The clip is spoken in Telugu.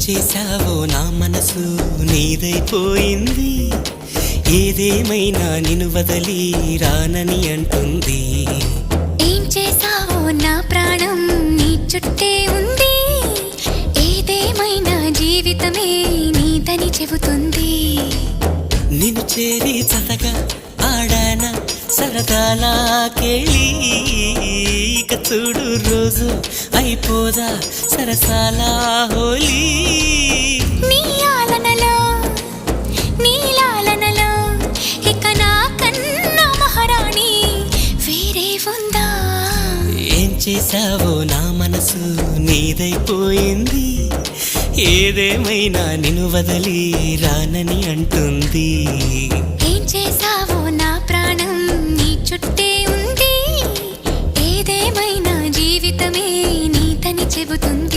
చేశావో నా మనసు నీదైపోయింది. ఏదేమైనా నిన్ను వదలి రానని అంటుంది. ఏం చేశావో నా ప్రాణం నీ చుట్టే ఉంది. ఏదేమైనా జీవితమే నీదని చెబుతుంది. నిన్ను చేరి చతగా ఆడాన సరదాలా కేళి. ఇక చూడు రోజు అయిపోదా సరసాల హోలీ. నీ ఆలనలో నీ లాలనలో ఇక నా కన్నా మహారాణి వేరే ఉందా? ఏం చేశావో నా మనసు నీదైపోయింది. ఏదేమైనా నిన్ను వదలి రానని అంటుంది. ఏం చేశావో నా ప్రాణం నీ చుట్టే ఉంది. ఏదేమైనా జీవితమే నీదని చెబుతుంది.